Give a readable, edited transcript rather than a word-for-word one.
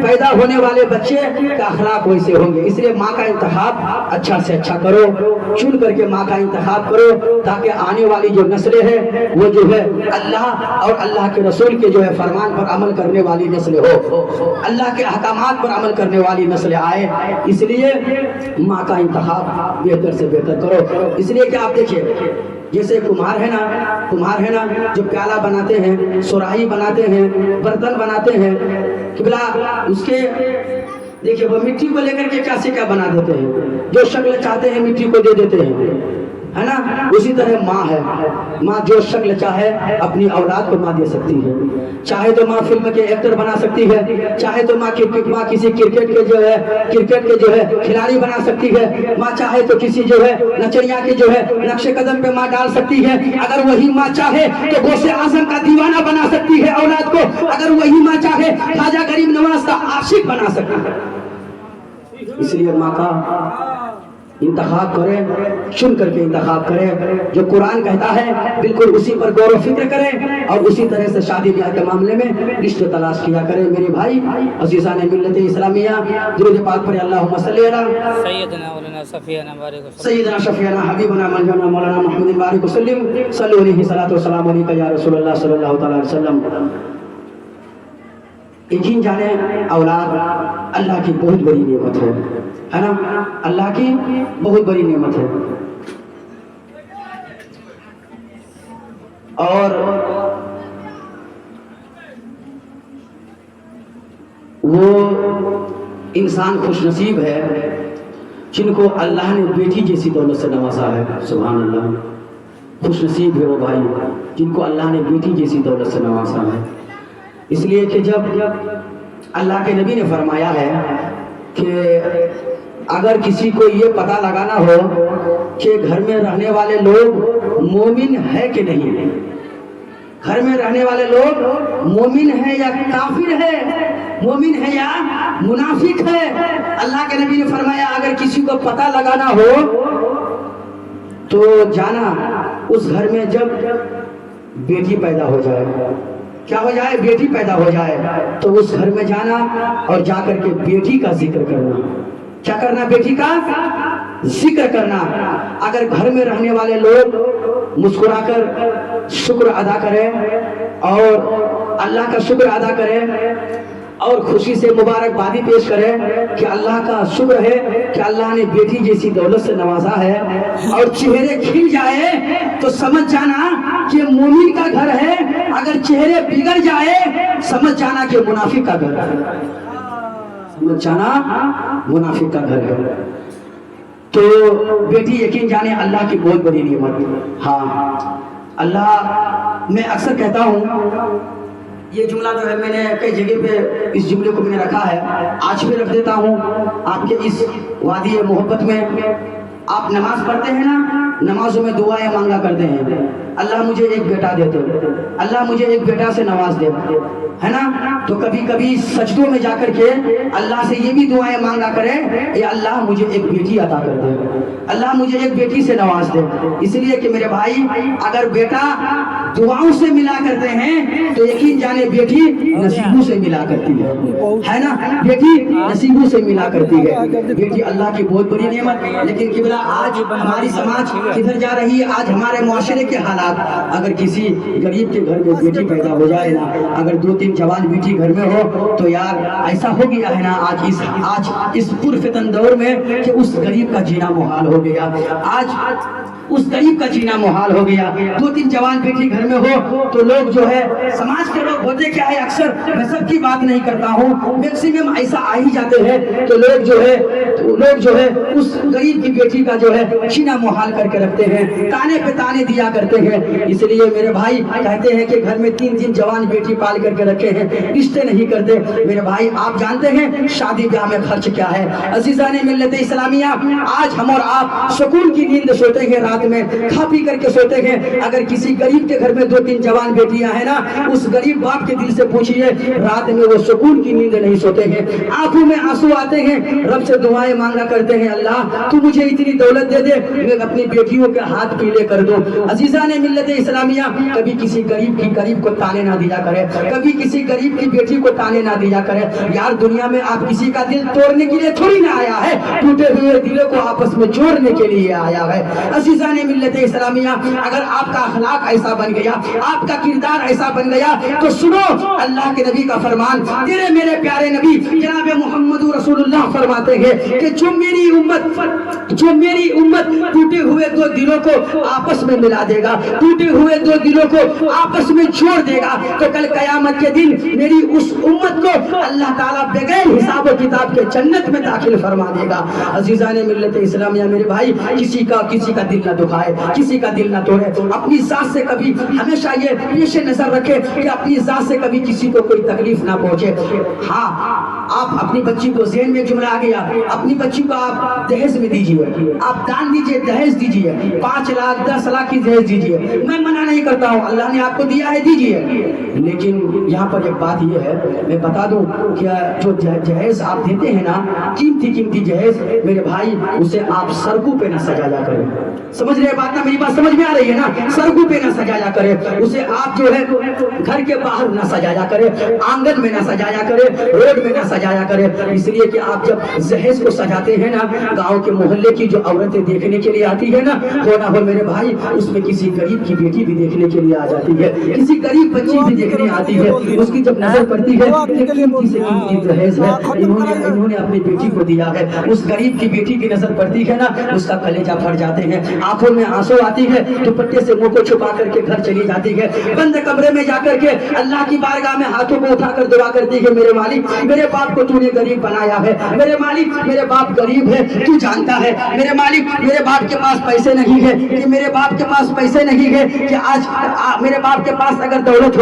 پیدا ہونے والے بچے کا اخلاق ویسے ہوں گے. اس لیے ماں کا انتخاب اچھا سے اچھا کرو, چن کر کے ماں کا انتخاب کرو تاکہ آنے والی جو نسلیں ہیں وہ جو ہے اللہ اور اللہ کے رسول کے جو ہے فرمان پر عمل کرنے والی نسل ہو, اللہ کے احکامات پر عمل کرنے والی نسل آئے. اس لیے ماں کا انتخاب بہتر سے بہتر کرو. اس لیے کہ آپ دیکھیے جیسے کمہار ہے نا جو پیالہ بناتے ہیں, سراہی بناتے ہیں, برتن بناتے ہیں, قبلہ اس کے دیکھیے وہ مٹی کو لے کر کے کیا سے کیا بنا دیتے ہیں, جو شکل چاہتے ہیں مٹی کو دے دیتے ہیں, ہے نا. اسی طرح ماں ہے, ماں جو شکل چاہے اپنی اولاد کو ماں دے سکتی ہے. چاہے تو ماں فلم کے ایکٹر بنا سکتی ہے, چاہے تو ماں کسی کرکٹ کے جو ہے کھلاڑی بنا سکتی ہے, ماں چاہے تو کسی جو ہے نچنیا کے جو ہے نقش قدم پہ ماں ڈال سکتی ہے. اگر وہی ماں چاہے تو غوث اعظم کا دیوانہ بنا سکتی ہے اولاد کو, اگر وہی ماں چاہے خواجہ غریب نواز کا عاشق بنا سکتی ہے. اس لیے ماں کا انتخاب کریں, چن کر کے انتخاب کریں, جو قرآن کہتا ہے بالکل اسی پر غور و فکر کریں اور اسی طرح سے شادی بیاہ کے معاملے میں رشتے تلاش کیا کریں. میرے بھائی عزیزان ملت اسلامیہ, درود پاک پر اللہم صلی علی سیدنا مولانا شفیعنا بارک وسلم سیدنا شفیعنا حبیبنا منجونا مولانا محمد بارک وسلم صلی علیہ صلاۃ والسلام علیک یا رسول اللہ صلی اللہ تعالی علیہ وسلم. یقین جانے اولاد اللہ کی بہت بڑی نعمت ہے نا, اللہ کی بہت بڑی نعمت ہے. اور وہ انسان خوش نصیب ہے جن کو اللہ نے بیٹی جیسی دولت سے نوازا ہے. سبحان اللہ, خوش نصیب ہے وہ بھائی جن کو اللہ نے بیٹی جیسی دولت سے نوازا ہے. اس لیے کہ جب اللہ کے نبی نے فرمایا ہے کہ اگر کسی کو یہ پتہ لگانا ہو کہ گھر میں رہنے والے لوگ مومن ہے کہ نہیں, گھر میں رہنے والے لوگ مومن ہے یا کافر ہے, مومن ہے یا منافق ہے, اللہ کے نبی نے فرمایا اگر کسی کو پتہ لگانا ہو تو جانا اس گھر میں جب بیٹی پیدا ہو جائے, کیا ہو جائے, بیٹی پیدا ہو جائے, تو اس گھر میں جانا اور جا کر کے بیٹی کا ذکر کرنا. کیا کرنا, بیٹی کا ذکر کرنا. اگر گھر میں رہنے والے لوگ مسکرا کر شکر ادا کریں اور اللہ کا شکر ادا کریں اور خوشی سے مبارکبادی پیش کریں کہ اللہ کا شکر ہے کہ اللہ نے بیٹی جیسی دولت سے نوازا ہے, اور چہرے کھل جائے تو سمجھ جانا کہ مومن کا گھر ہے, اگر چہرے بگڑ جائے سمجھ جانا کہ منافق کا گھر ہے, سمجھ جانا منافق کا گھر ہے. تو بیٹی یقین جانے اللہ کی بہت بڑی نعمت. ہاں اللہ, میں اکثر کہتا ہوں یہ جملہ جو ہے میں نے کئی جگہ پہ اس جملے کو میں نے رکھا ہے, آج بھی رکھ دیتا ہوں آپ کے اس وادی محبت میں. آپ نماز پڑھتے ہیں نا, نمازوں میں دعائیں مانگا کرتے ہیں, اللہ مجھے ایک بیٹا دے دے, اللہ مجھے ایک بیٹا سے نواز دے, ہے نا. تو کبھی کبھی سجدوں میں جا کر کے اللہ سے یہ بھی دعائیں مانگا کریں اے اللہ مجھے ایک بیٹی عطا کر دے, اللہ مجھے ایک بیٹی سے نواز دے. اس لیے کہ میرے بھائی اگر بیٹا دعاؤں سے ملا کرتے ہیں تو یقین جانے بیٹی نصیبوں سے ملا کرتی ہے نا, بیٹی نصیبوں سے ملا کرتی ہے. بیٹی اللہ کی بہت بڑی نعمت. لیکن قبلہ آج ہماری سماج کدھر جا رہی ہے, آج ہمارے معاشرے کے حالات, اگر کسی غریب کے گھر میں بیٹی پیدا ہو جائے نا, اگر 2-3 جوان بیٹی گھر میں ہو تو یار ایسا ہو گیا ہے نا آج اس پرفتن دور میں کہ اس غریب کا جینا محال ہو گیا. آج اس غریب کا جینا محال ہو گیا. 2-3 جوان بیٹی گھر میں ہو تو لوگ جو ہے سماج کے لوگ ہوتے کیا ہے, اکثر میں سب کی بات نہیں کرتا ہوں, میکسیمم ایسا آ ہی جاتے ہیں, تو لوگ جو ہے اس غریب کی بیٹی کا جو ہے جینا محال کر کے رکھتے ہیں, تانے پہ تانے دیا کرتے ہیں. اس لیے میرے بھائی کہتے ہیں کہ گھر میں 3 جوان بیٹی پال کر کے رکھے ہیں, رشتے نہیں کرتے. میرے بھائی آپ جانتے ہیں شادی بیاہ میں خرچ کیا ہے. عزیزان ملت اسلامیہ, آج ہم اور آپ سکون کی نیند سوتے ہیں رات رات میں کھا پی کر کے سوتے ہیں. اگر کسی غریب کے گھر میں 2-3 جوان بیٹیاں ہیں نا, اس غریب باپ کے دل سے پوچھئے, رات میں وہ سکون کی نیند نہیں سوتے ہیں, آنکھوں میں آنسو آتے ہیں, رب سے دعائیں مانگا کرتے ہیں, اللہ تو مجھے اتنی دولت دے دے, میں اپنی بیٹیوں کے ہاتھ پیلے کر دوں. عزیزان ملت اسلامیہ, کبھی کسی غریب کو تانے نہ دیا کرے, کبھی کسی غریب کی بیٹی کو تانے نہ دیا کرے. یار دنیا میں آپ کسی کا دل توڑنے کے لیے تھوڑی نہ آیا ہے, ٹوٹے ہوئے دلوں کو آپس میں جوڑنے کے لیے آیا ہے. عزیزان ملت اسلامیہ, اگر آپ کا اخلاق ایسا بن گیا, آپ کا کردار ایسا بن گیا, تو سنو اللہ کے نبی کا فرمان. تیرے میرے پیارے نبی جناب محمد رسول اللہ فرماتے ہیں کہ جو میری امت ٹوٹے ہوئے دو دلوں کو آپس میں ملا دے گا, ٹوٹے ہوئے دو دلوں کو آپس میں جوڑ دے گا, تو کل قیامت کے دن میری اس امت کو اللہ تعالیٰ بغیر حساب و کتاب کے جنت میں داخل فرما دے گا. عزیزان ملت اسلامیہ میرے بھائی, کسی کا دل نہ دکھائے, کسی کا دل نہ توڑے. اپنی ذات سے کبھی ہمیشہ یہ پیش نظر رکھے کہ اپنی ذات سے کبھی کسی کو کوئی تکلیف نہ پہنچے. ہاں, آپ اپنی بچی کو ذہن میں جملہ آ گیا, اپنی بچی کو آپ دہیج میں دیجیے, آپ دان دیجیے, دہیج دیجیے, 5 لاکھ 10 لاکھ کی دہیج دیجیے. میں منع نہیں کرتا ہوں, اللہ نے آپ کو دیا ہے, دیجیے. لیکن یہاں پر ایک بات یہ ہے, میں بتا دوں کہ جو جہیز آپ دیتے ہیں نا, قیمتی جہیز, میرے بھائی اسے آپ سڑکوں پہ نہ سجایا کریں. سمجھ رہے بات نا, میری بات سمجھ میں آ رہی ہے نا؟ سڑکوں پہ نہ سجایا کرے, اسے آپ جو ہے گھر کے باہر نہ سجایا کرے, آنگن میں نہ سجایا کرے, روڈ میں نہ سجایا کرے. اس لیے کہ آپ جب جہیز کو سجاتے ہیں نا, گاؤں کے محلے کی جو عورتیں دیکھنے کے لیے آتی ہے نا, ہو نہ ہو میرے بھائی اس میں کسی غریب کی بیٹی بھی دیکھنے کے لیے آ جاتی ہے, کسی غریب بچی بھی دیکھنے آتی ہے. اس کی جب نظر پڑتی ہے کہ قیمتی سے قیمتی جہیز ہے, انہوں نے اپنی بیٹی کو دیا ہے, اس غریب کی بیٹی کی نظر پڑتی ہے نا, اس کا کلیجہ پھٹ جاتے ہیں, آنکھوں میں آنسو آتی ہے, دوپٹے سے منہ کو چھپا کر کے گھر چلی جاتی ہے, بند کمرے میں جا کر کے اللہ کی بارگاہ میں ہاتھوں کو اٹھا کر دعا کرتی ہے, میرے مالک میرے باپ کو تو نے غریب بنایا ہے, میرے مالک میرے باپ غریب ہے, تو جانتا ہے, میرے مالک میرے باپ کے پاس پیسے نہیں ہے, کہ میرے باپ کے پاس پیسے نہیں ہے, کہ آج میرے باپ کے پاس اگر دولت